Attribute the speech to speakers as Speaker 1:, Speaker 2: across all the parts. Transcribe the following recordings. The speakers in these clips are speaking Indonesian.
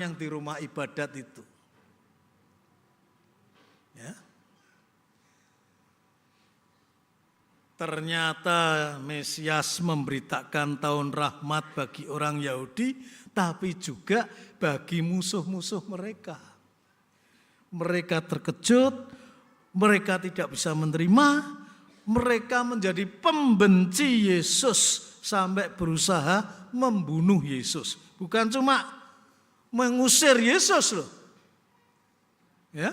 Speaker 1: yang di rumah ibadat itu. Ya. Ternyata Mesias memberitakan tahun rahmat bagi orang Yahudi, tapi juga bagi musuh-musuh mereka. Mereka terkejut, mereka tidak bisa menerima, mereka menjadi pembenci Yesus sampai berusaha membunuh Yesus. Bukan cuma mengusir Yesus loh. Ya.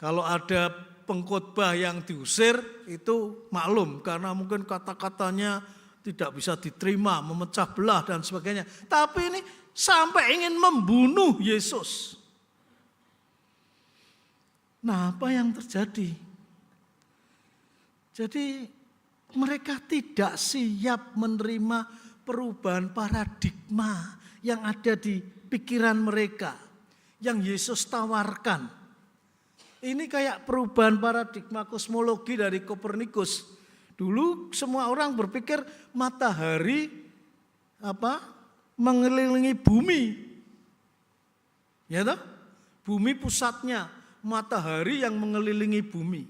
Speaker 1: Kalau ada pengkhotbah yang diusir itu maklum karena mungkin kata-katanya tidak bisa diterima, memecah belah dan sebagainya. Tapi ini sampai ingin membunuh Yesus. Nah, apa yang terjadi? Jadi mereka tidak siap menerima perubahan paradigma yang ada di pikiran mereka, yang Yesus tawarkan. Ini kayak perubahan paradigma kosmologi dari Kopernikus. Dulu semua orang berpikir matahari mengelilingi bumi. Ya toh? Bumi pusatnya, matahari yang mengelilingi bumi.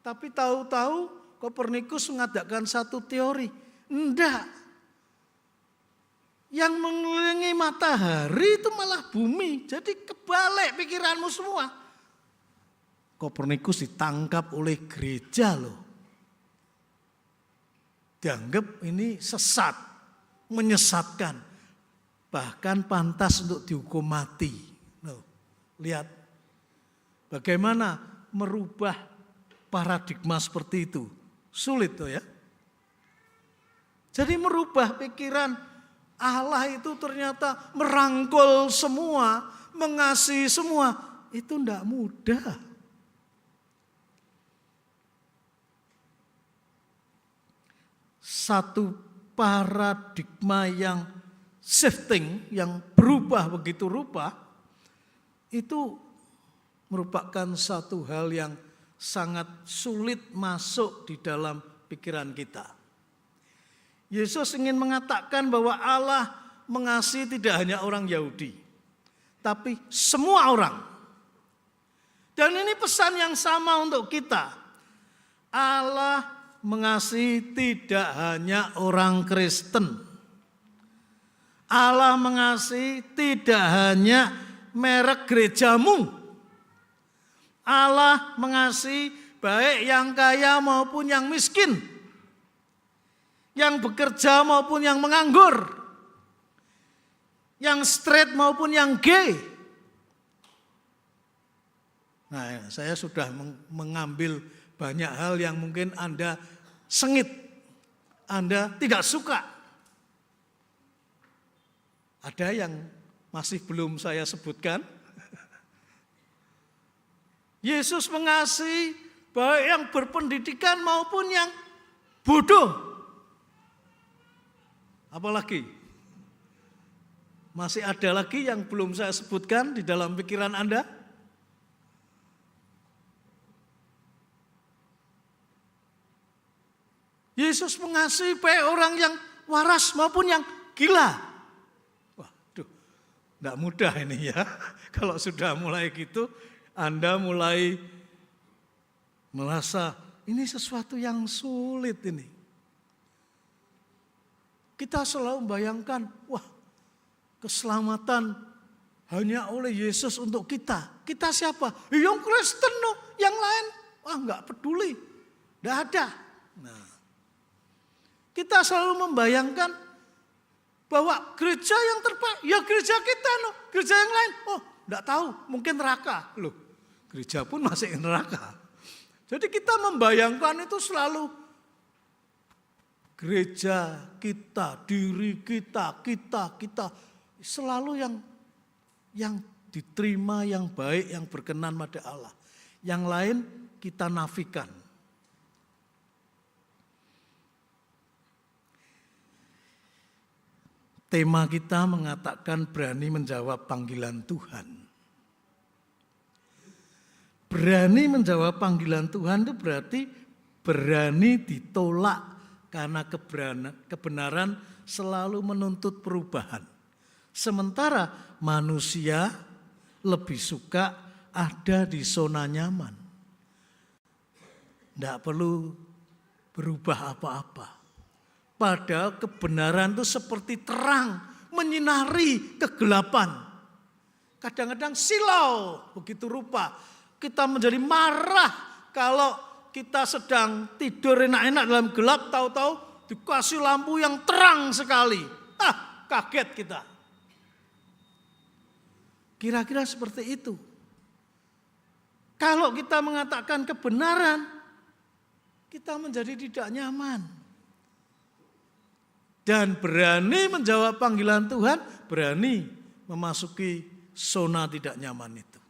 Speaker 1: Tapi tahu-tahu Kopernikus mengadakan satu teori. Enggak. Yang mengelilingi matahari itu malah bumi. Jadi kebalik pikiranmu semua. Kopernikus ditangkap oleh gereja loh. Dianggap ini sesat, menyesatkan. Bahkan pantas untuk dihukum mati. Loh, lihat bagaimana merubah paradigma seperti itu. Sulit tuh ya. Jadi merubah pikiran Allah itu ternyata merangkul semua, mengasihi semua. Itu tidak mudah. Satu paradigma yang shifting, yang berubah begitu rupa, itu merupakan satu hal yang sangat sulit masuk di dalam pikiran kita. Yesus ingin mengatakan bahwa Allah mengasihi tidak hanya orang Yahudi, tapi semua orang. Dan ini pesan yang sama untuk kita. Allah mengasihi tidak hanya orang Kristen. Allah mengasihi tidak hanya merek gerejamu. Allah mengasihi baik yang kaya maupun yang miskin. Yang bekerja maupun yang menganggur. Yang straight maupun yang gay. Nah, saya sudah mengambil banyak hal yang mungkin Anda sengit, Anda tidak suka. Ada yang masih belum saya sebutkan. Yesus mengasihi baik yang berpendidikan maupun yang bodoh. Apalagi? Masih ada lagi yang belum saya sebutkan di dalam pikiran Anda? Yesus mengasihi baik orang yang waras maupun yang gila. Waduh, tidak mudah ini ya. Kalau sudah mulai gitu, Anda mulai merasa ini sesuatu yang sulit ini. Kita selalu membayangkan, wah keselamatan hanya oleh Yesus untuk kita. Kita siapa? Yang Kristen loh, yang lain wah enggak peduli, enggak ada. Nah, kita selalu membayangkan bahwa gereja yang terbaik, ya gereja kita loh, gereja yang lain, oh enggak tahu, mungkin neraka. Loh, gereja pun masih neraka. Jadi kita membayangkan itu selalu gereja kita, diri kita selalu yang diterima, yang baik, yang berkenan pada Allah. Yang lain kita nafikan. Tema kita mengatakan berani menjawab panggilan Tuhan. Berani menjawab panggilan Tuhan itu berarti berani ditolak karena kebenaran selalu menuntut perubahan. Sementara manusia lebih suka ada di zona nyaman. Tidak perlu berubah apa-apa. Padahal kebenaran itu seperti terang, menyinari kegelapan. Kadang-kadang silau begitu rupa. Kita menjadi marah kalau kita sedang tidur enak-enak dalam gelap, tahu-tahu dikasih lampu yang terang sekali. Kaget kita. Kira-kira seperti itu. Kalau kita mengatakan kebenaran, kita menjadi tidak nyaman. Dan berani menjawab panggilan Tuhan, berani memasuki zona tidak nyaman itu.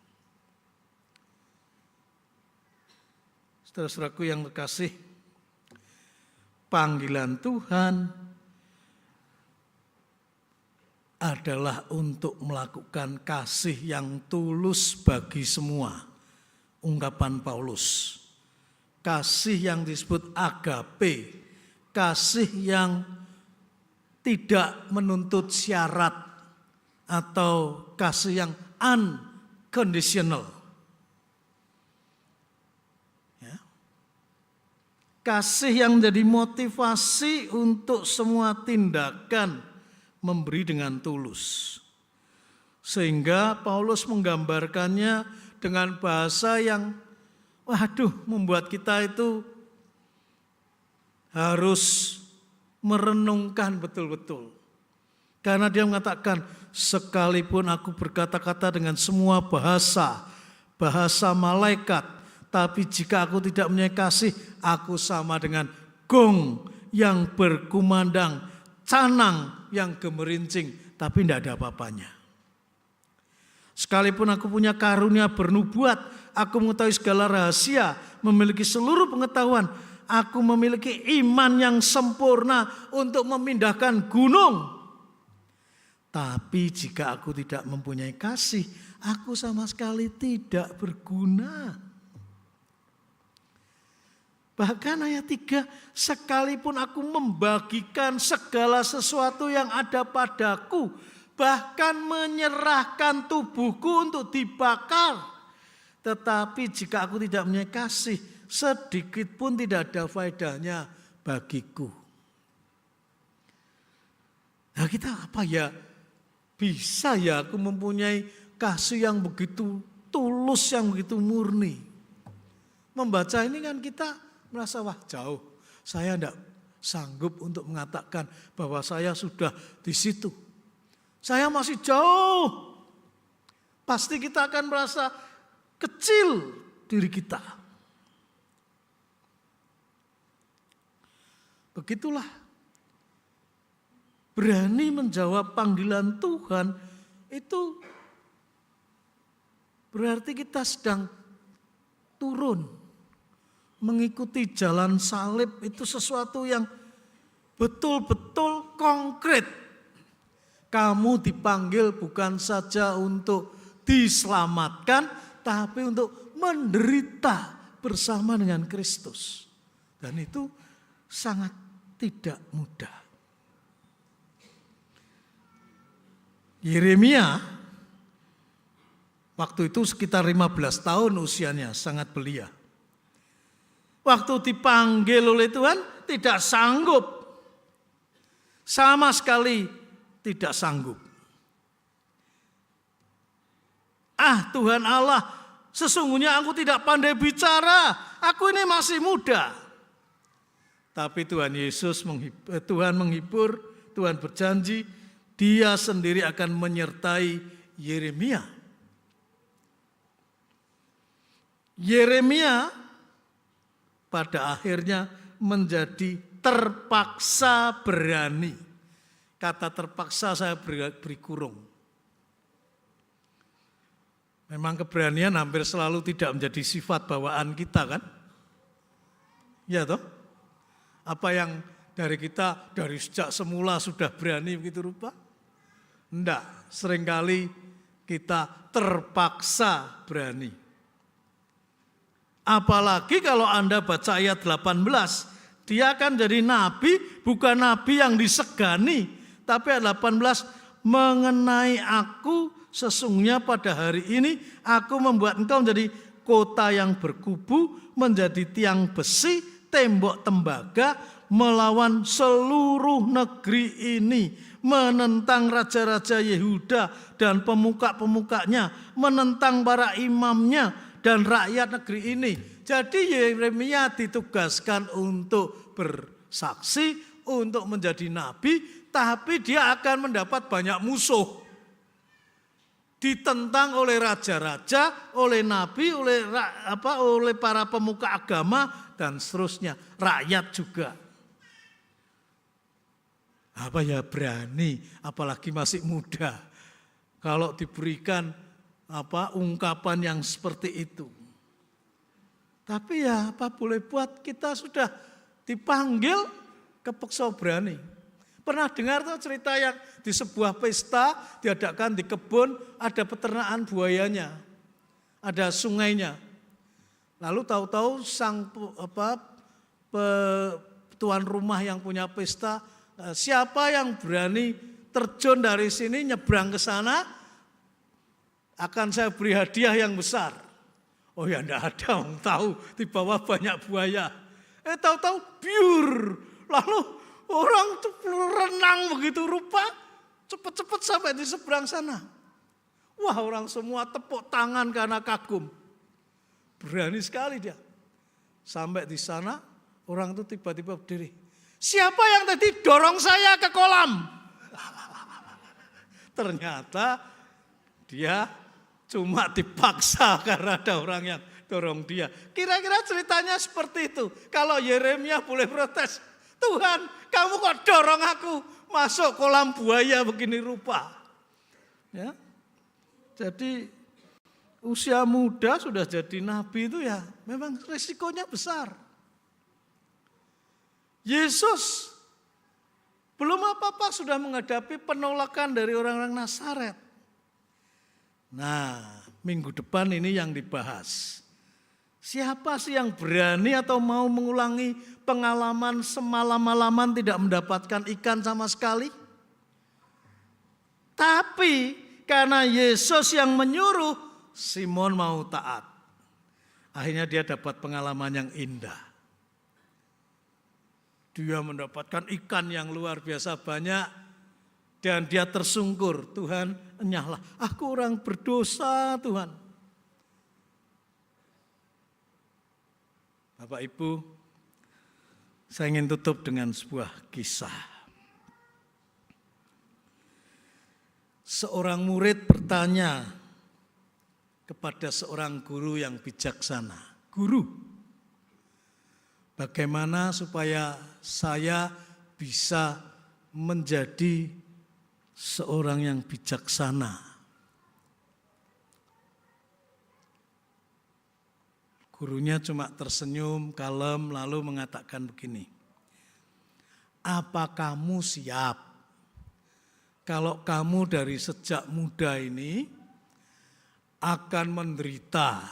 Speaker 1: Saudara-saudaraku yang terkasih, panggilan Tuhan adalah untuk melakukan kasih yang tulus bagi semua. Ungkapan Paulus. Kasih yang disebut agape. Kasih yang tidak menuntut syarat. Atau kasih yang unconditional. Ya. Kasih yang menjadi motivasi untuk semua tindakan memberi dengan tulus. Sehingga Paulus menggambarkannya dengan bahasa yang membuat kita itu harus merenungkan betul-betul. Karena dia mengatakan, sekalipun aku berkata-kata dengan semua bahasa malaikat, tapi jika aku tidak mempunyai kasih, aku sama dengan gong yang berkumandang, canang yang gemerincing, tapi tidak ada apa-apanya. Sekalipun aku punya karunia bernubuat, aku mengetahui segala rahasia, memiliki seluruh pengetahuan, aku memiliki iman yang sempurna untuk memindahkan gunung. Tapi jika aku tidak mempunyai kasih, aku sama sekali tidak berguna. Bahkan ayat 3, sekalipun aku membagikan segala sesuatu yang ada padaku, bahkan menyerahkan tubuhku untuk dibakar. Tetapi jika aku tidak mempunyai kasih, sedikit pun tidak ada faedahnya bagiku. Nah kita apa ya? Bisa ya aku mempunyai kasih yang begitu tulus, yang begitu murni. Membaca ini kan kita merasa wah jauh. Saya tidak sanggup untuk mengatakan bahwa saya sudah di situ. Saya masih jauh. Pasti kita akan merasa kecil diri kita. Begitulah. Berani menjawab panggilan Tuhan itu berarti kita sedang turun. Mengikuti jalan salib itu sesuatu yang betul-betul konkret. Kamu dipanggil bukan saja untuk diselamatkan, tapi untuk menderita bersama dengan Kristus. Dan itu sangat tidak mudah. Yeremia waktu itu sekitar 15 tahun usianya, sangat belia. Waktu dipanggil oleh Tuhan tidak sanggup. Sama sekali tidak sanggup. Tuhan Allah, sesungguhnya aku tidak pandai bicara. Aku ini masih muda. Tapi Tuhan menghibur, Tuhan berjanji, Dia sendiri akan menyertai Yeremia. Yeremia pada akhirnya menjadi terpaksa berani. Kata terpaksa saya beri kurung. Memang keberanian hampir selalu tidak menjadi sifat bawaan kita kan? Ya toh? Apa yang dari kita dari sejak semula sudah berani begitu rupa? Enggak, seringkali kita terpaksa berani. Apalagi kalau Anda baca ayat 18, dia akan jadi nabi, bukan nabi yang disegani. Tapi ayat 18, mengenai aku, sesungguhnya pada hari ini aku membuat engkau menjadi kota yang berkubu, menjadi tiang besi, tembok tembaga, melawan seluruh negeri ini, menentang raja-raja Yehuda dan pemuka-pemukanya, menentang para imamnya dan rakyat negeri ini. Jadi Yeremia ditugaskan untuk bersaksi, untuk menjadi nabi, tapi dia akan mendapat banyak musuh. Ditentang oleh raja-raja, oleh nabi, oleh para pemuka agama dan seterusnya, rakyat juga. Apa ya berani, apalagi masih muda. Kalau diberikan ungkapan yang seperti itu. Tapi ya apa boleh buat, kita sudah dipanggil kepeksa berani. Pernah dengar tuh cerita yang di sebuah pesta diadakan di kebun, ada peternakan buayanya, ada sungainya. Lalu tahu-tahu sang tuan rumah yang punya pesta, siapa yang berani terjun dari sini nyebrang ke sana, akan saya beri hadiah yang besar. Oh ya enggak ada, tahu di bawah banyak buaya. Tahu-tahu biur, lalu orang tuh renang begitu rupa, cepat-cepat sampai di seberang sana. Wah, orang semua tepuk tangan karena kagum. Berani sekali dia. Sampai di sana, orang itu tiba-tiba berdiri. Siapa yang tadi dorong saya ke kolam? Ternyata dia cuma dipaksa karena ada orang yang dorong dia. Kira-kira ceritanya seperti itu. Kalau Yeremia boleh protes, Tuhan, kamu kok dorong aku masuk kolam buaya begini rupa. Ya. Jadi usia muda sudah jadi nabi itu ya memang risikonya besar. Yesus belum apa-apa sudah menghadapi penolakan dari orang-orang Nazaret. Nah, minggu depan ini yang dibahas. Siapa sih yang berani atau mau mengulangi pengalaman semalam-malaman tidak mendapatkan ikan sama sekali? Tapi karena Yesus yang menyuruh, Simon mau taat. Akhirnya dia dapat pengalaman yang indah. Dia mendapatkan ikan yang luar biasa banyak dan dia tersungkur. Tuhan, enyahlah, aku orang berdosa Tuhan. Bapak Ibu, saya ingin tutup dengan sebuah kisah. Seorang murid bertanya kepada seorang guru yang bijaksana. Guru, bagaimana supaya saya bisa menjadi seorang yang bijaksana? Gurunya cuma tersenyum, kalem, lalu mengatakan begini. Apa kamu siap kalau kamu dari sejak muda ini akan menderita,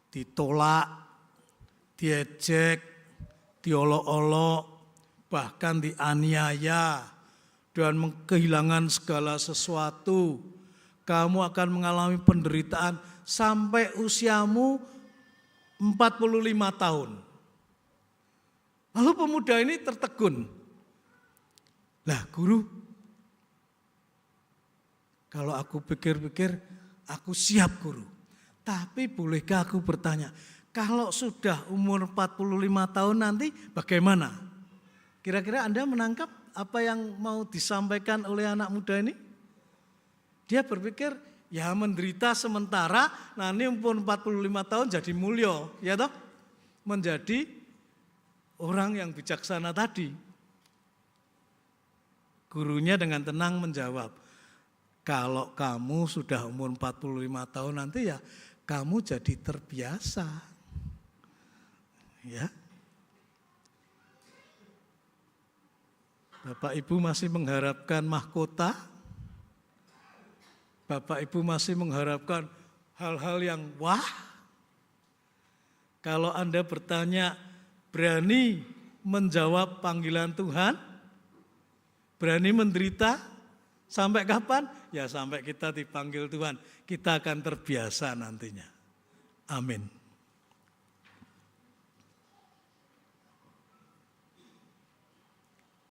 Speaker 1: ditolak, diejek, diolok-olok, bahkan dianiaya, dan kehilangan segala sesuatu. Kamu akan mengalami penderitaan sampai usiamu 45 tahun. Lalu pemuda ini tertegun. Lah guru, kalau aku pikir-pikir, aku siap guru. Tapi bolehkah aku bertanya, kalau sudah umur 45 tahun nanti bagaimana? Kira-kira Anda menangkap apa yang mau disampaikan oleh anak muda ini? Dia berpikir, ya menderita sementara, nanti umur 45 tahun jadi mulia, ya toh? Menjadi orang yang bijaksana tadi. Gurunya dengan tenang menjawab, kalau kamu sudah umur 45 tahun nanti ya kamu jadi terbiasa. Ya. Bapak Ibu masih mengharapkan mahkota? Bapak Ibu masih mengharapkan hal-hal yang wah? Kalau Anda bertanya, berani menjawab panggilan Tuhan? Berani menderita? Sampai kapan? Ya sampai kita dipanggil Tuhan. Kita akan terbiasa nantinya. Amin.